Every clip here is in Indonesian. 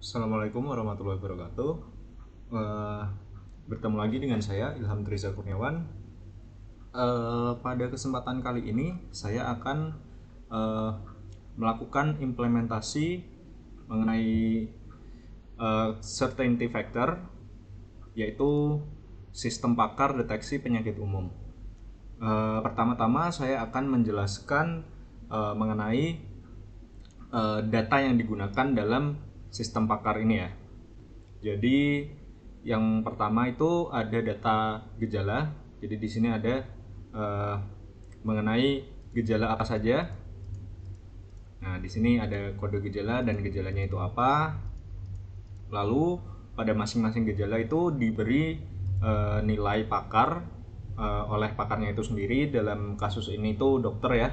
Assalamualaikum warahmatullahi wabarakatuh. Eh, Bertemu lagi dengan saya Ilham Triza Kurniawan. Pada kesempatan kali ini saya akan eh, melakukan implementasi mengenai certainty factor, yaitu sistem pakar deteksi penyakit umum. Pertama-tama saya akan menjelaskan mengenai data yang digunakan dalam sistem pakar ini ya. Jadi yang pertama itu ada data gejala. Jadi di sini ada mengenai gejala apa saja. Nah, di sini ada kode gejala dan gejalanya itu apa. Lalu pada masing-masing gejala itu diberi nilai pakar oleh pakarnya itu sendiri. Dalam kasus ini itu dokter ya.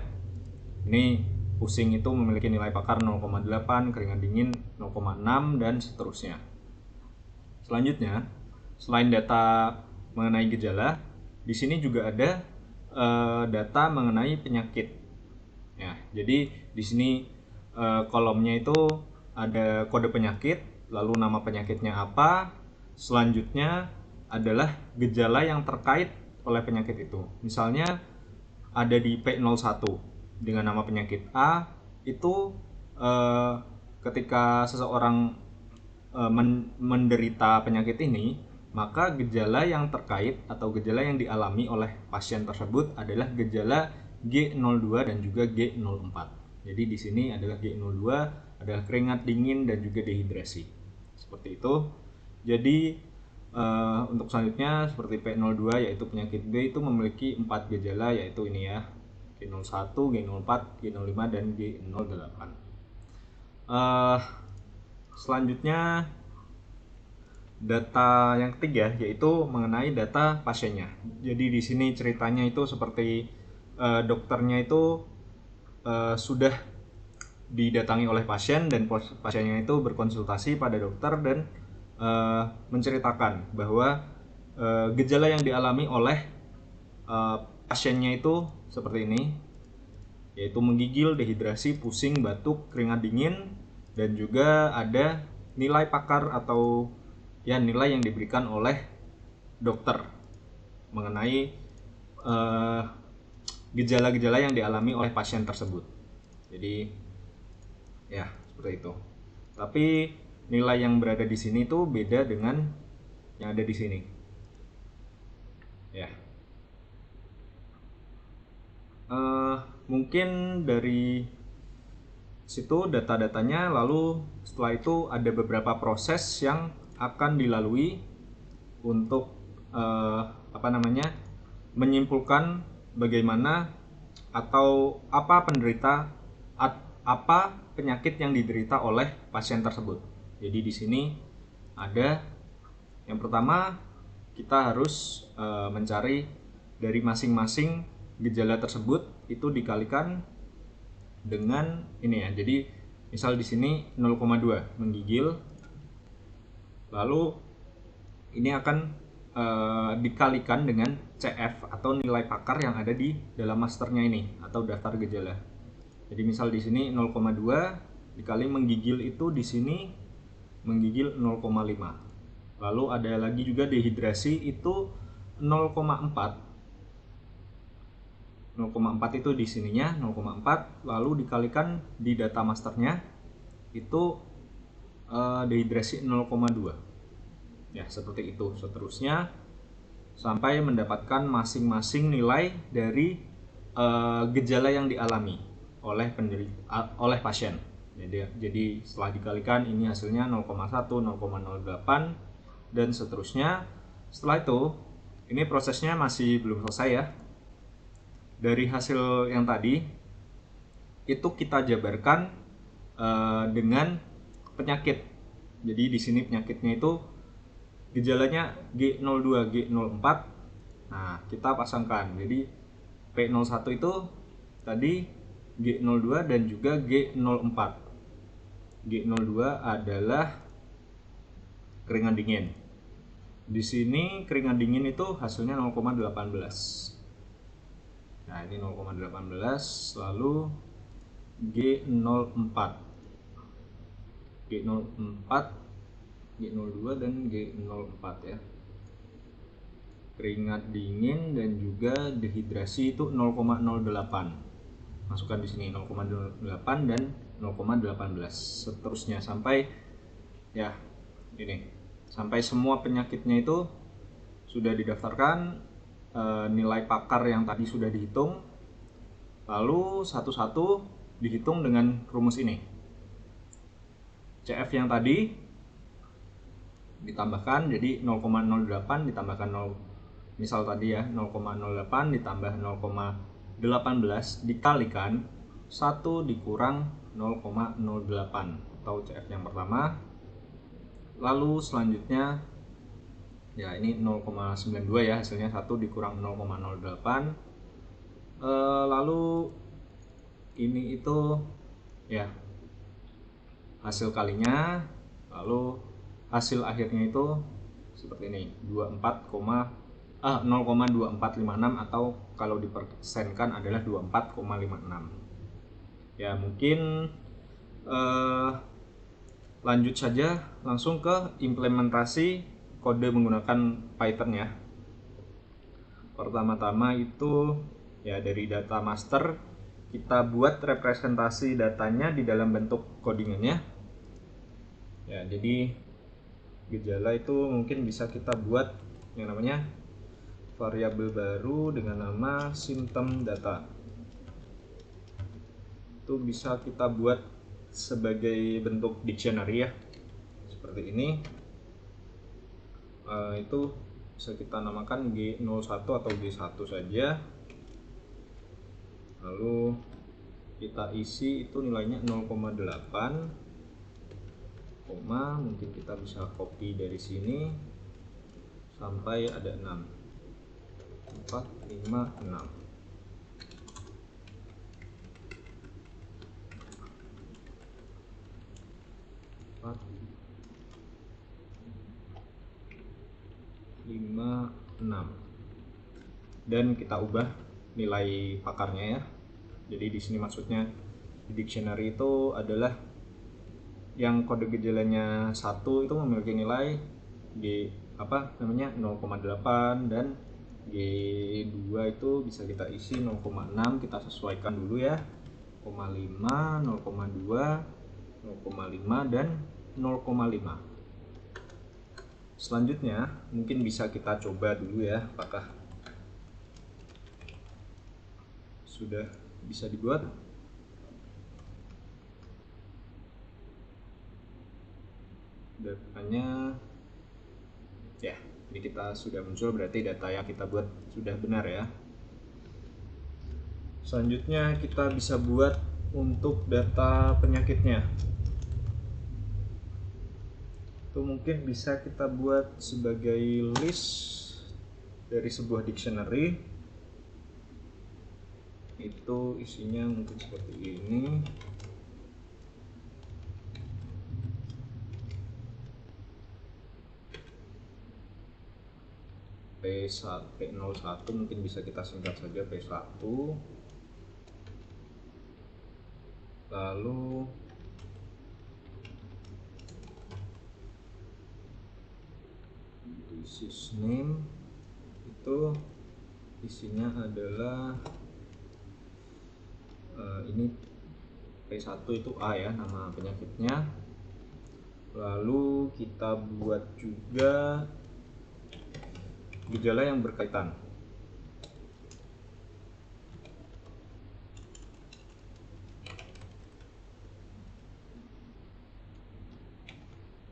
Ini pusing itu memiliki nilai pakar 0,8, keringat dingin 0,6 dan seterusnya. Selanjutnya, selain data mengenai gejala, di sini juga ada data mengenai penyakit. Ya, jadi di sini kolomnya itu ada kode penyakit, lalu nama penyakitnya apa, selanjutnya adalah gejala yang terkait oleh penyakit itu. Misalnya ada di P01 dengan nama penyakit A, itu eh, ketika seseorang menderita penyakit ini, maka gejala yang terkait atau gejala yang dialami oleh pasien tersebut adalah gejala G02 dan juga G04. Jadi di sini adalah G02 adalah keringat dingin dan juga dehidrasi. Seperti itu. Jadi untuk selanjutnya seperti P02 yaitu penyakit B itu memiliki 4 gejala, yaitu ini ya, G01, G04, G05 dan G08. Selanjutnya data yang ketiga yaitu mengenai data pasiennya. Jadi di sini ceritanya itu seperti dokternya itu sudah didatangi oleh pasien dan pasiennya itu berkonsultasi pada dokter dan menceritakan bahwa gejala yang dialami oleh pasiennya itu seperti ini, yaitu menggigil, dehidrasi, pusing, batuk, keringat dingin, dan juga ada nilai pakar atau ya nilai yang diberikan oleh dokter mengenai gejala-gejala yang dialami oleh pasien tersebut. Jadi ya seperti itu. Tapi nilai yang berada di sini tuh beda dengan yang ada di sini. Ya. Mungkin dari situ data-datanya, lalu setelah itu ada beberapa proses yang akan dilalui untuk apa namanya menyimpulkan bagaimana atau apa apa penyakit yang diderita oleh pasien tersebut. Jadi di sini ada yang pertama, kita harus mencari dari masing-masing gejala tersebut itu dikalikan dengan ini ya. Jadi misal di sini 0,2 menggigil, lalu ini akan dikalikan dengan CF atau nilai pakar yang ada di dalam masternya ini atau daftar gejala. Jadi misal di sini 0,2 dikali menggigil itu di sini menggigil 0,5. Lalu ada lagi juga dehidrasi itu 0,4. 0,4 itu di sininya 0,4, lalu dikalikan di data masternya itu dehidrasi 0,2. Ya, seperti itu seterusnya sampai mendapatkan masing-masing nilai dari gejala yang dialami oleh pasien. Jadi setelah dikalikan ini hasilnya 0,1, 0,08 dan seterusnya. Setelah itu ini prosesnya masih belum selesai ya. Dari hasil yang tadi itu kita jabarkan dengan penyakit. Jadi di sini penyakitnya itu gejalanya G02, G04. Nah, kita pasangkan. Jadi P01 itu tadi G02 dan juga G04. G02 adalah keringat dingin. Di sini keringat dingin itu hasilnya 0,18. Nah, ini 0,18, lalu G04. G04, G02 dan G04 ya. Keringat dingin dan juga dehidrasi itu 0,08. Masukkan di sini 0,08 dan 0,18. Seterusnya sampai ya ini, sampai semua penyakitnya itu sudah didaftarkan, nilai pakar yang tadi sudah dihitung, lalu satu-satu dihitung dengan rumus ini. CF yang tadi ditambahkan, jadi 0,08 ditambahkan 0, misal tadi ya 0,08 ditambah 0,18 dikalikan 1 dikurang 0,08 atau CF yang pertama. Lalu selanjutnya ya ini 0,92 ya, hasilnya 1 dikurang 0,08. Lalu ini itu ya hasil kalinya, lalu hasil akhirnya itu seperti ini, 0,2456 atau kalau dipersenkan adalah 24,56. Ya mungkin lanjut saja langsung ke implementasi kode menggunakan Python ya. Pertama-tama itu ya dari data master kita buat representasi datanya di dalam bentuk codingannya. Ya, jadi gejala itu mungkin bisa kita buat yang namanya variabel baru dengan nama symptom data. Itu bisa kita buat sebagai bentuk dictionary ya, seperti ini. Itu bisa kita namakan G01 atau G1 saja. Lalu kita isi itu nilainya 0,8, mungkin kita bisa copy dari sini sampai ada 6, 4, 5, 6. Dan kita ubah nilai pakarnya ya. Jadi di sini maksudnya di dictionary itu adalah yang kode gejalanya 1 itu memiliki nilai G 0,8 dan G2 itu bisa kita isi 0,6, kita sesuaikan dulu ya. 0,5, 0,2, 0,5 dan 0,5. Selanjutnya mungkin bisa kita coba dulu ya, apakah sudah bisa dibuat. Datanya ya, ini kita sudah muncul, berarti data yang kita buat sudah benar ya. Selanjutnya kita bisa buat untuk data penyakitnya. Itu mungkin bisa kita buat sebagai list dari sebuah dictionary. Itu isinya mungkin seperti ini. P01 mungkin bisa kita singkat saja P1. Lalu disease name itu isinya adalah ini P1 itu A ya, nama penyakitnya. Lalu kita buat juga gejala yang berkaitan.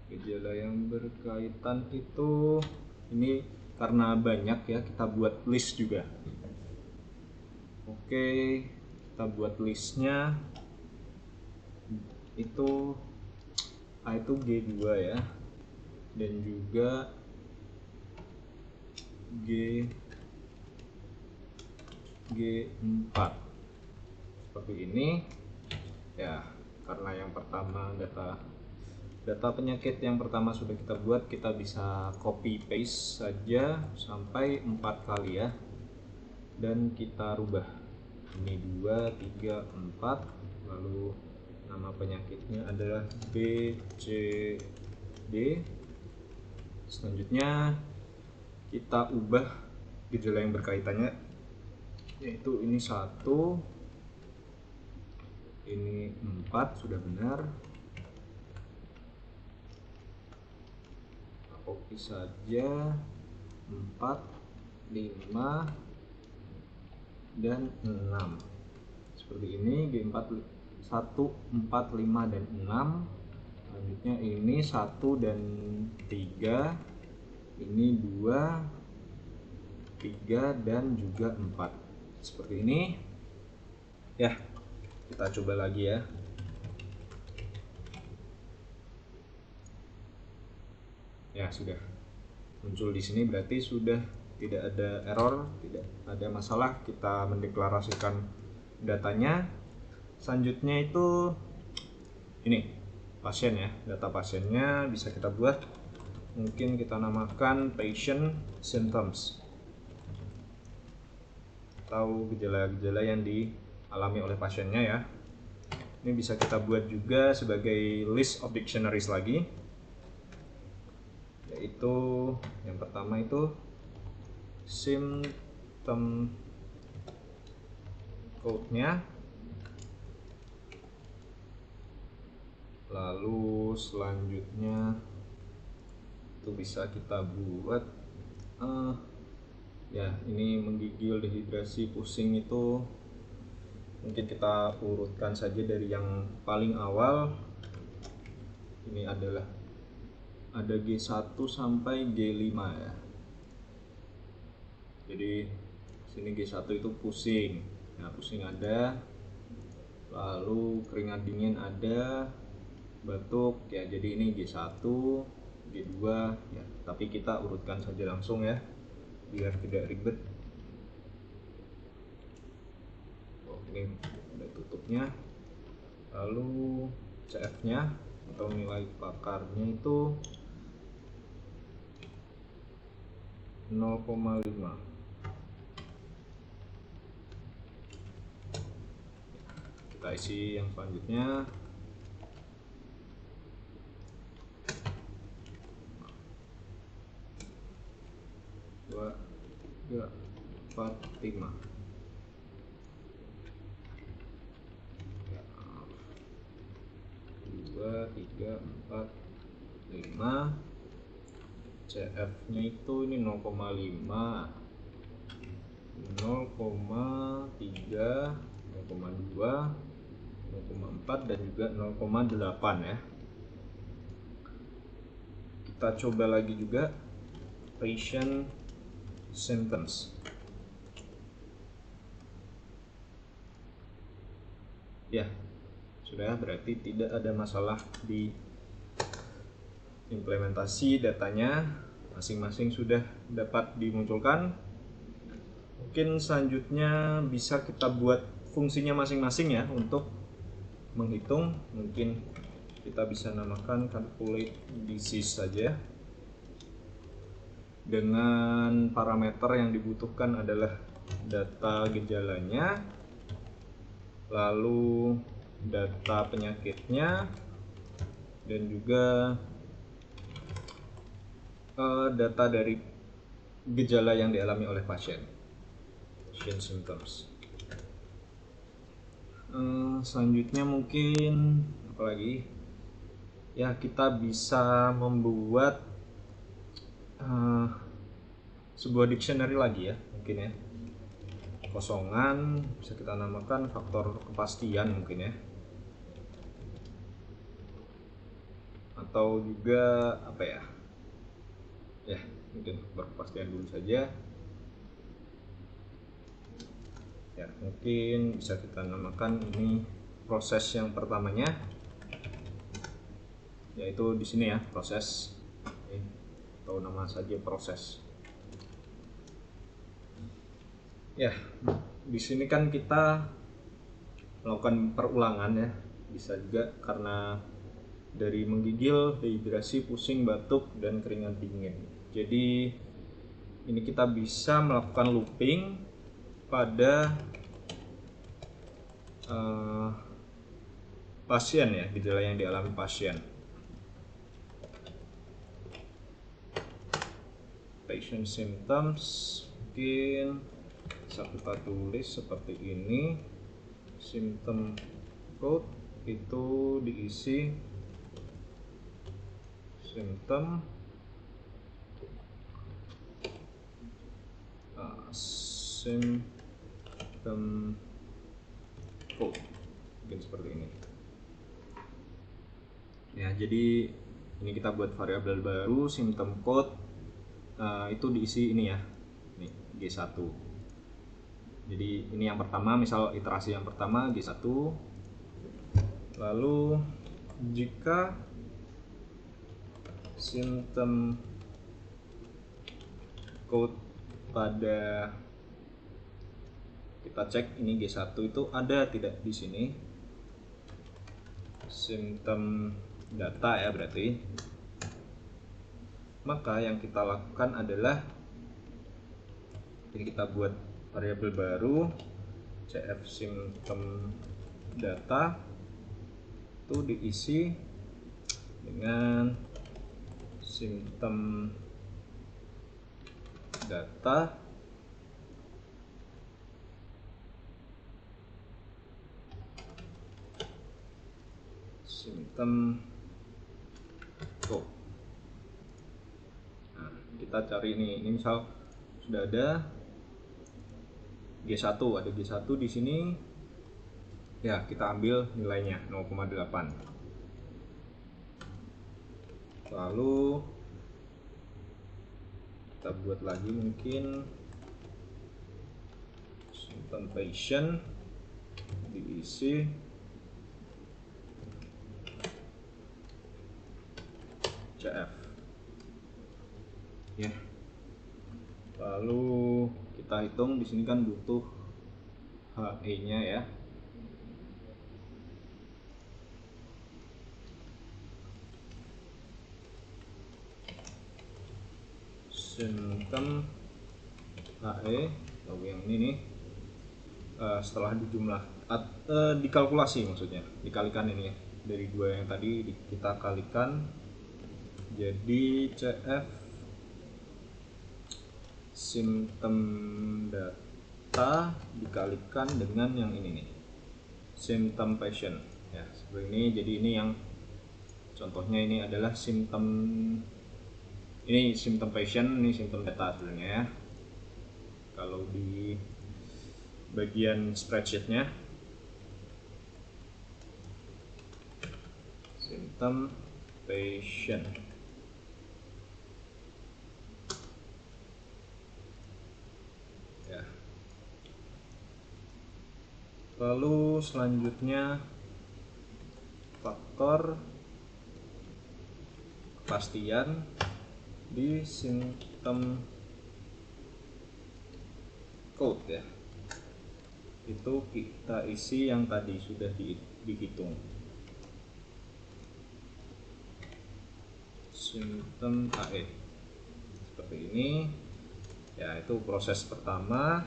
Gejala yang berkaitan itu ini karena banyak ya, kita buat list juga. Oke, kita buat listnya itu A itu G2 ya, dan juga G4 seperti ini ya. Karena yang pertama data penyakit yang pertama sudah kita buat, kita bisa copy paste saja sampai 4 kali ya, dan kita rubah ini 2, 3, 4, lalu Nama penyakitnya adalah BCD. Selanjutnya kita ubah gejala yang berkaitannya, yaitu ini 1, ini 4, sudah benar. Copy saja 4, 5, dan 6 seperti ini. G4 1, 4, 5, dan 6. Selanjutnya ini 1 dan 3, ini 2, 3, dan juga 4 seperti ini ya. Kita coba lagi ya. Ya, sudah muncul di sini, berarti sudah tidak ada error, tidak ada masalah. Kita mendeklarasikan datanya. Selanjutnya itu ini pasien ya, data pasiennya bisa kita buat, mungkin kita namakan patient symptoms atau gejala-gejala yang dialami oleh pasiennya ya. Ini bisa kita buat juga sebagai list of dictionaries lagi, yaitu yang pertama itu symptom code-nya, lalu selanjutnya itu bisa kita buat ya, ini menggigil, dehidrasi, pusing, itu mungkin kita urutkan saja dari yang paling awal. Ini adalah ada G1 sampai G5 ya. Jadi sini G1 itu pusing. Nah, pusing ada, lalu keringat dingin ada, batuk ya. Jadi ini G1, G2 ya. Tapi kita urutkan saja langsung ya, biar tidak ribet. Oh, ini ada tutupnya. Lalu CF-nya atau nilai pakarnya itu 0,5. Kita isi yang selanjutnya. Dua, 4, 5. 2, 3, 4, 5. CF-nya itu ini 0,5, 0,3, 0,2, 0,4, dan juga 0,8 ya. Kita coba lagi juga patient symptoms. Ya, sudah, berarti tidak ada masalah di implementasi datanya, masing-masing sudah dapat dimunculkan. Mungkin selanjutnya bisa kita buat fungsinya masing-masing ya untuk menghitung. Mungkin kita bisa namakan calculate disease saja, dengan parameter yang dibutuhkan adalah data gejalanya, lalu data penyakitnya, dan juga data dari gejala yang dialami oleh pasien, patient symptoms. Selanjutnya mungkin apalagi ya, kita bisa membuat sebuah dictionary lagi ya, mungkin ya, kosongan bisa kita namakan faktor kepastian mungkin ya, atau juga apa ya, ya mungkin faktor kepastian dulu saja ya. Mungkin bisa kita namakan ini proses yang pertamanya, yaitu di sini ya, proses, atau nama saja proses ya. Di sini kan kita melakukan perulangan ya, bisa juga karena dari menggigil, dehidrasi, pusing, batuk, dan keringat dingin. Jadi ini kita bisa melakukan looping pada 3 pasien ya, gejala yang dialami pasien. Patient symptoms mungkin bisa kita tulis seperti ini. Symptom code itu diisi symptom code, mungkin seperti ini ya. Jadi ini kita buat variabel baru symptom code, itu diisi ini ya, ini G1. Jadi ini yang pertama, misal iterasi yang pertama G1. Lalu jika symptom code pada, kita cek ini G1 itu ada tidak di sini, symptom data ya berarti, maka yang kita lakukan adalah ini, kita buat variabel baru cf symptom data, itu diisi dengan symptom data symptom code. Nah, kita cari ini misal sudah ada G1, ada G1 di sini ya, kita ambil nilainya 0,8. Lalu kita buat lagi mungkin symptom patient, diisi CF ya. Lalu kita hitung di sini kan butuh HE-nya ya. Symptom HE, lalu yang ini nih, setelah dijumlah dikalkulasi, maksudnya dikalikan ini ya, dari dua yang tadi kita kalikan, jadi CF symptom data dikalikan dengan yang ini nih, symptom patient ya, seperti ini. Jadi ini yang contohnya, ini adalah symptom, ini symptom patient, ini symptom data sebenarnya ya. Kalau di bagian spreadsheetnya symptom patient ya. Lalu selanjutnya faktor kepastian di symptom code ya, itu kita isi yang tadi sudah dihitung, symptom HE seperti ini ya. Itu proses pertama.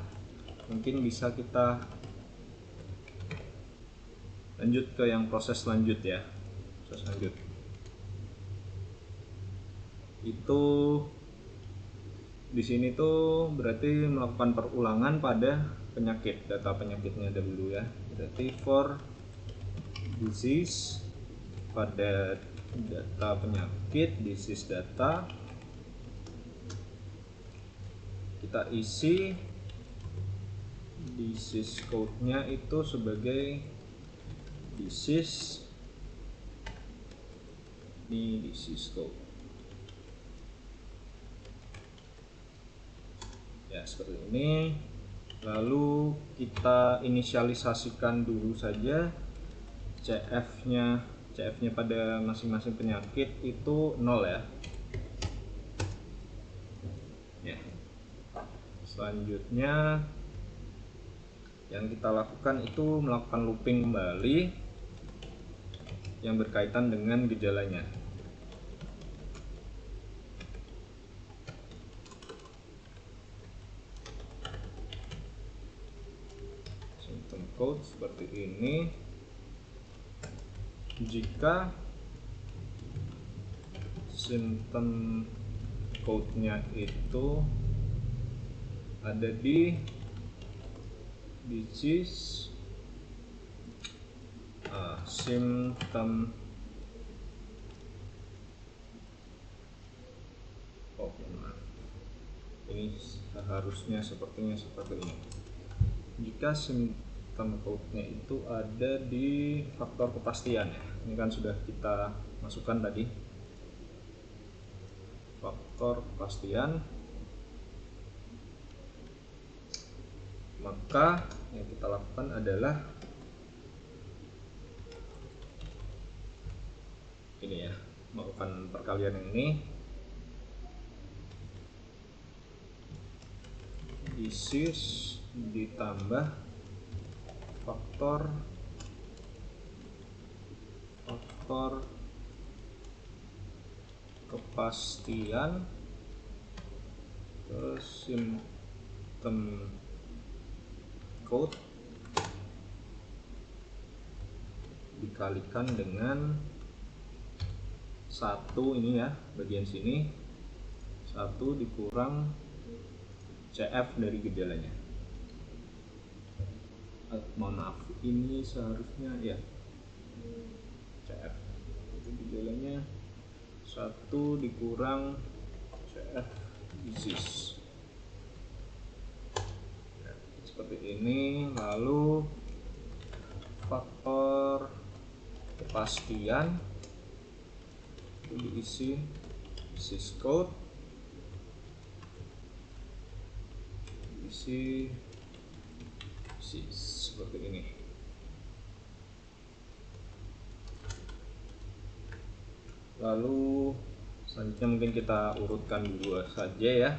Mungkin bisa kita lanjut ke yang proses lanjut ya. Proses lanjut itu di sini tuh berarti melakukan perulangan pada penyakit, data penyakitnya dulu ya. Berarti for disease, pada data penyakit, disease data, kita isi disease code-nya itu sebagai disease, ini disease code ya, seperti ini. Lalu kita inisialisasikan dulu saja CF-nya pada masing-masing penyakit itu 0 ya. Selanjutnya yang kita lakukan itu melakukan looping kembali yang berkaitan dengan gejalanya. Symptom code seperti ini. jika symptom code-nya itu ada di disease symptom ini seharusnya sepertinya seperti ini. Jika symptom code-nya itu ada di faktor kepastian ya. Ini kan sudah kita masukkan tadi. Faktor kepastian. Maka yang kita lakukan adalah ini ya, melakukan perkalian yang ini. Disease ditambah faktor kepastian ke symptom code dikalikan dengan 1 ini ya, bagian sini 1 dikurang CF dari gejalanya. Mohon maaf, ini seharusnya ya CF itu gejalanya 1 dikurang CF disease ya, seperti ini. Lalu faktor kepastian itu diisi disease code, diisi seperti ini. Lalu selanjutnya mungkin kita urutkan dulu saja ya.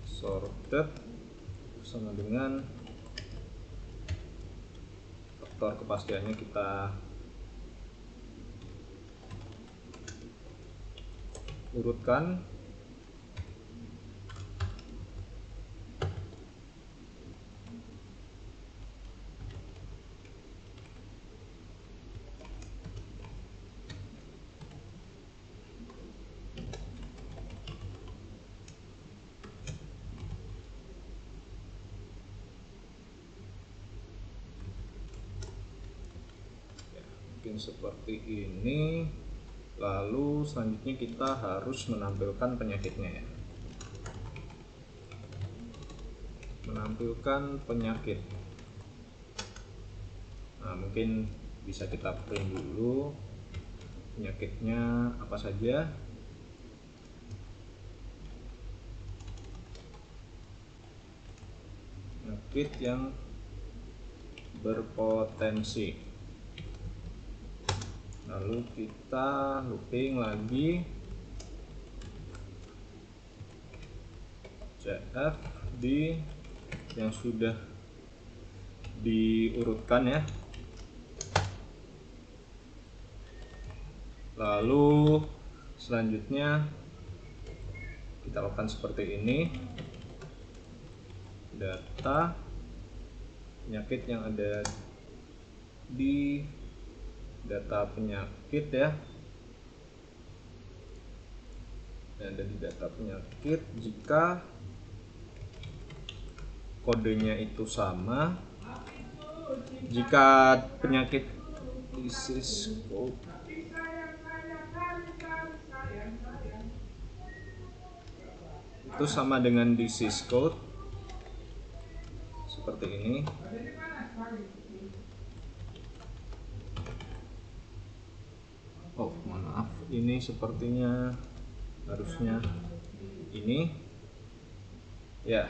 Sorted sama dengan faktor kepastiannya kita urutkan. Mungkin seperti ini. Lalu selanjutnya kita harus menampilkan penyakitnya ya. Menampilkan penyakit. Nah, mungkin bisa kita print dulu penyakitnya apa saja. Penyakit yang berpotensi. Lalu kita looping lagi CF di yang sudah diurutkan ya. Lalu selanjutnya kita lakukan seperti ini. Data penyakit yang ada di data penyakit ya, yang ada di data penyakit. Jika kodenya itu sama, jika penyakit disease code itu sama dengan disease code seperti ini. Oh, mohon maaf, ini sepertinya harusnya ini ya.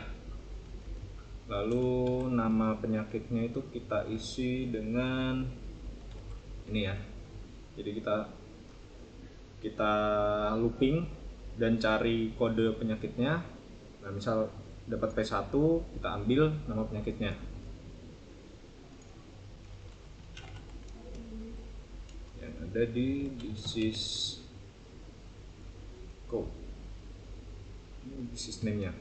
Lalu nama penyakitnya itu kita isi dengan ini ya. Jadi kita looping dan cari kode penyakitnya. Nah, misal dapat P1, kita ambil nama penyakitnya. Yang ada di disease code. Ini disease name-nya.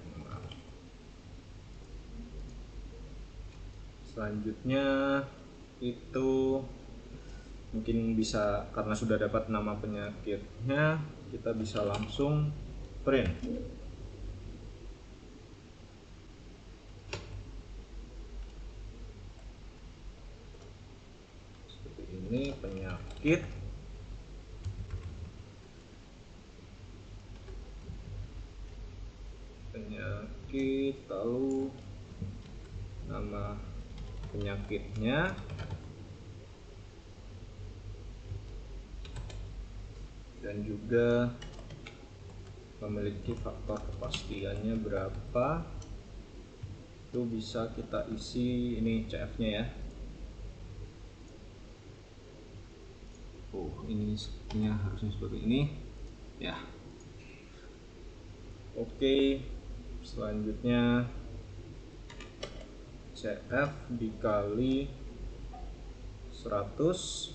Selanjutnya itu mungkin bisa, karena sudah dapat nama penyakitnya, kita bisa langsung print. Seperti ini, penyakit, lalu nama penyakitnya, dan juga memiliki faktor kepastiannya berapa. Itu bisa kita isi ini CF-nya ya. Oh, ini sepertinya harusnya seperti ini ya. Oke, selanjutnya CF dikali 100,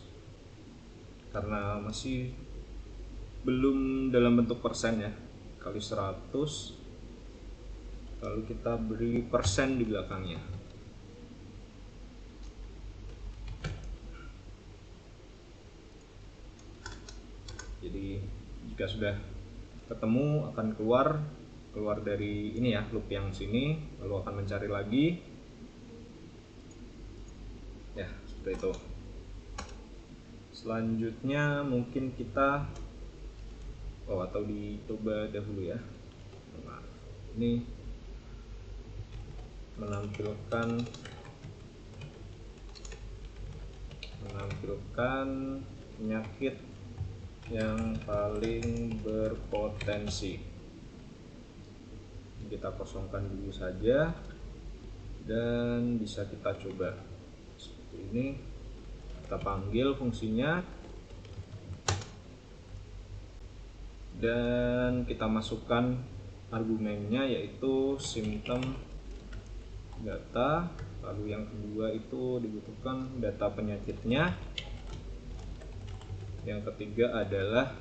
karena masih belum dalam bentuk persen ya, kali 100, lalu kita beri persen di belakangnya. Jadi jika sudah ketemu akan keluar dari ini ya, loop yang sini, lalu akan mencari lagi ya, seperti itu. Selanjutnya mungkin kita atau dicoba dahulu ya. Nah, ini menampilkan penyakit yang paling berpotensi. Kita kosongkan dulu saja dan bisa kita coba seperti ini. Kita panggil fungsinya dan kita masukkan argumennya, yaitu symptom data. Lalu yang kedua itu dibutuhkan data penyakitnya. Yang ketiga adalah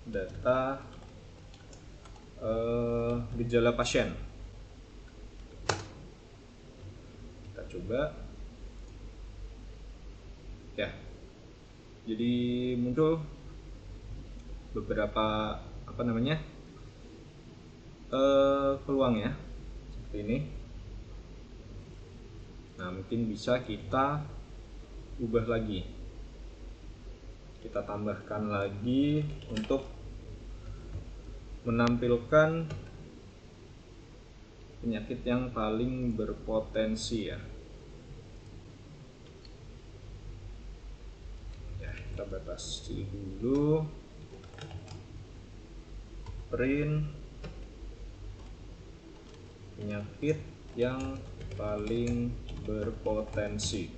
data gejala pasien. Kita coba ya, jadi muncul beberapa peluang ya, seperti ini. Nah, mungkin bisa kita ubah lagi, kita tambahkan lagi untuk menampilkan penyakit yang paling berpotensi ya. Kita batasi dulu, print penyakit yang paling berpotensi.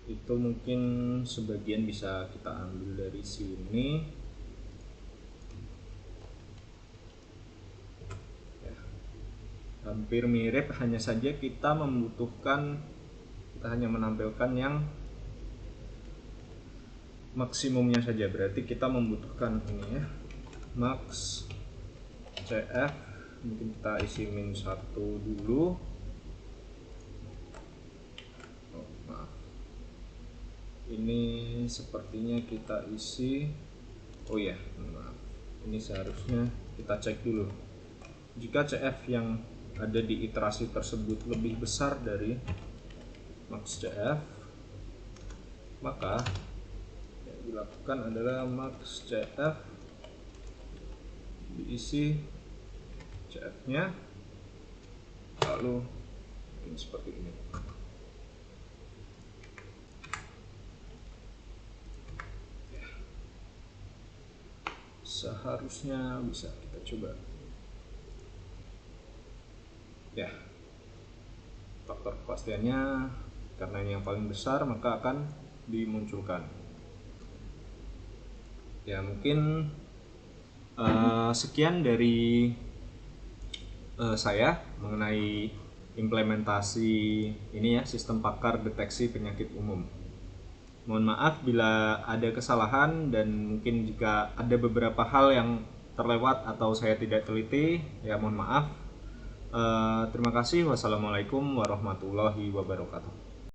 Itu mungkin sebagian bisa kita ambil dari sini. Hampir mirip, hanya saja kita hanya menampilkan yang maksimumnya saja. Berarti kita membutuhkan ini ya, max CF, mungkin kita isi -1 dulu. Maaf, ini sepertinya kita isi, maaf, ini seharusnya kita cek dulu. Jika CF yang ada di iterasi tersebut lebih besar dari max CF, maka yang dilakukan adalah max CF diisi CF-nya, lalu mungkin seperti ini. Seharusnya bisa, kita coba. Ya, faktor kepastiannya karena ini yang paling besar maka akan dimunculkan. Ya, mungkin sekian dari saya mengenai implementasi ini ya, sistem pakar deteksi penyakit umum. Mohon maaf bila ada kesalahan dan mungkin jika ada beberapa hal yang terlewat atau saya tidak teliti, ya mohon maaf. Terima kasih. Wassalamualaikum warahmatullahi wabarakatuh.